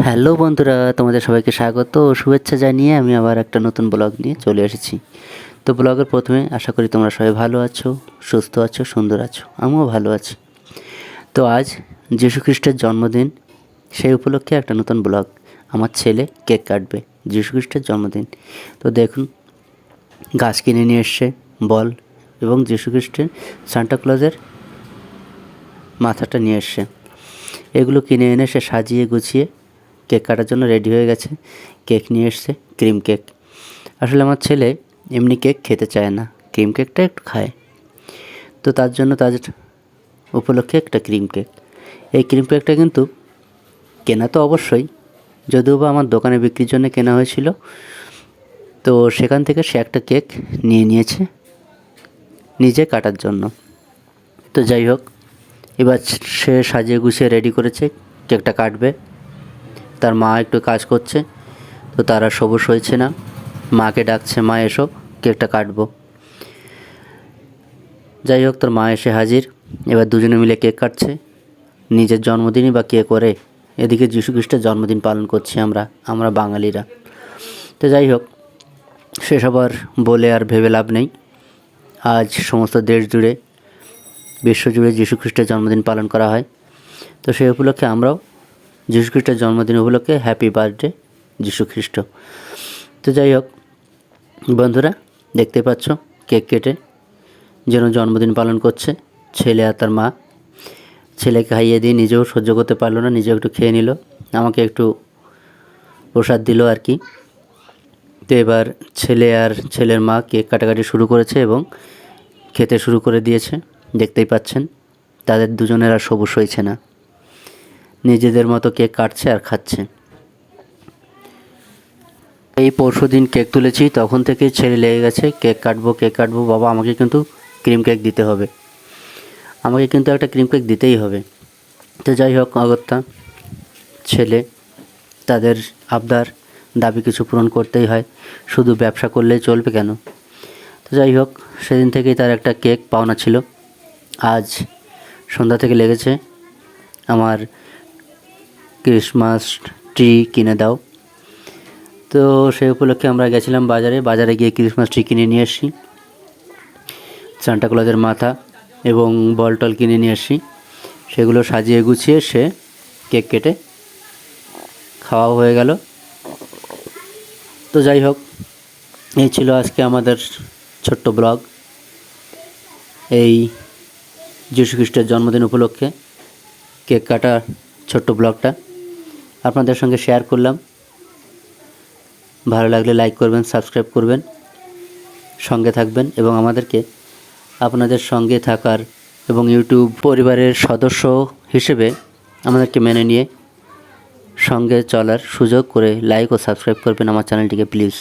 Hello বন্ধুরা, তোমাদের সবাইকে স্বাগত ও শুভেচ্ছা জানিয়ে আমি আবার একটা নতুন ব্লগ নিয়ে চলে এসেছি। তো ব্লগের প্রথমে আশা করি তোমরা সবাই ভালো আছো, সুস্থ আছো, সুন্দর আছো। আমিও ভালো আছি। তো আজ যীশু খ্রিস্টের জন্মদিন, সেই উপলক্ষে একটা নতুন ব্লগ। আমার ছেলে কেক কাটবে, যীশু খ্রিস্টের জন্মদিন। তো দেখুন, গাছ কিনে নিয়ে এসছে, বল এবং যীশু খ্রিস্টের সান্টাক্লজের মাথাটা নিয়ে এসছে। এগুলো কিনে এনে সে সাজিয়ে গুছিয়ে কেক কাটার জন্য রেডি হয়ে গেছে। কেক নিয়ে এসছে, ক্রিম কেক। আসলে আমার ছেলে এমনি কেক খেতে চায় না, ক্রিম কেকটা একটু খায়। তো তার জন্য তার উপলক্ষে একটা ক্রিম কেক। এই ক্রিম কেকটা কিন্তু কেনা তো অবশ্যই, যদিও বা আমার দোকানে বিক্রির জন্য কেনা হয়েছিল। তো সেখান থেকে সে একটা কেক নিয়ে নিয়েছে নিজে কাটার জন্য। তো যাই হোক, এবার সে সাজিয়ে গুছিয়ে রেডি করেছে, কেকটা কাটবে। তার মা একটু কাজ করছে, তো তারা সবুজ হয়েছে না, মাকে ডাকছে, মা এসো কেকটা কাটবো। যাই হোক, তোর মা এসে হাজির। এবার দুজনে মিলে কেক কাটছে। নিজের জন্মদিনই বা কে করে, এদিকে যীশু খ্রিস্টের জন্মদিন পালন করছি আমরা বাঙালিরা। তো যাই হোক, সেসব আর বলে আর ভেবে লাভ নেই। আজ সমস্ত দেশ জুড়ে, বিশ্বজুড়ে যীশু খ্রিস্টের জন্মদিন পালন করা হয়। তো সেই উপলক্ষে আমরাও যীশু খ্রিস্টের জন্মদিন উপলক্ষে হ্যাপি বার্থডে যীশু খ্রিস্ট। তো যাই হোক বন্ধুরা, দেখতে পাচ্ছ কেক কেটে যেন জন্মদিন পালন করছে ছেলে আর তার মা। ছেলেকে খাইয়ে দিয়ে নিজেও সহ্য করতে পারলো না, নিজেও একটু খেয়ে নিল, আমাকে একটু প্রসাদ দিল আর কি। তো এবার ছেলে আর ছেলের মা কেক কাটাকাটি শুরু করেছে এবং খেতে শুরু করে দিয়েছে। দেখতেই পাচ্ছেন তাদের দুজনের আর সবুজ হয়েছে না, নিজেদের মতো কেক কাটছে আর খাচ্ছে। এই পরশু দিন কেক তুলেছি, তখন থেকেই ছেলে লেগে গেছে কেক কাটবো, বাবা আমাকে কিন্তু ক্রিম কেক দিতে হবে, আমাকে কিন্তু একটা ক্রিম কেক দিতেই হবে। তো যাই হোক, অগত্যা ছেলে তাদের আবদার দাবি কিছু পূরণ করতেই হয়, শুধু ব্যবসা করলেই চলবে কেন। তো যাই হোক, সেদিন থেকেই তার একটা কেক পাওনা ছিল। আজ সন্ধ্যা থেকে লেগেছে, আমার ক্রিসমাস ট্রি কিনে দাও। তো সেই উপলক্ষে আমরা গেছিলাম বাজারে গিয়ে ক্রিসমাস ট্রি কিনে নিয়ে এসেছি, সান্টাক্লজের মাথা এবং বল টল কিনে নিয়ে এসেছি। সেগুলো সাজিয়ে গুছিয়ে সে কেক কেটে খাওয়াও হয়ে গেল। তো যাই হোক, এই ছিল আজকে আমাদের ছোট্ট ব্লগ, এই যীশু খ্রিস্টের জন্মদিন উপলক্ষে কেক কাটা ছোট্ট ব্লগটা আপনাদের সঙ্গে শেয়ার করলাম। ভালো লাগলে লাইক করবেন, সাবস্ক্রাইব করবেন, সঙ্গে থাকবেন এবং আমাদেরকে আপনাদের সঙ্গে থাকার এবং ইউটিউব পরিবারের সদস্য হিসেবে আমাদেরকে মেনে নিয়ে সঙ্গে চলার সুযোগ করে লাইক ও সাবস্ক্রাইব করবেন আমার চ্যানেলটিকে প্লিজ।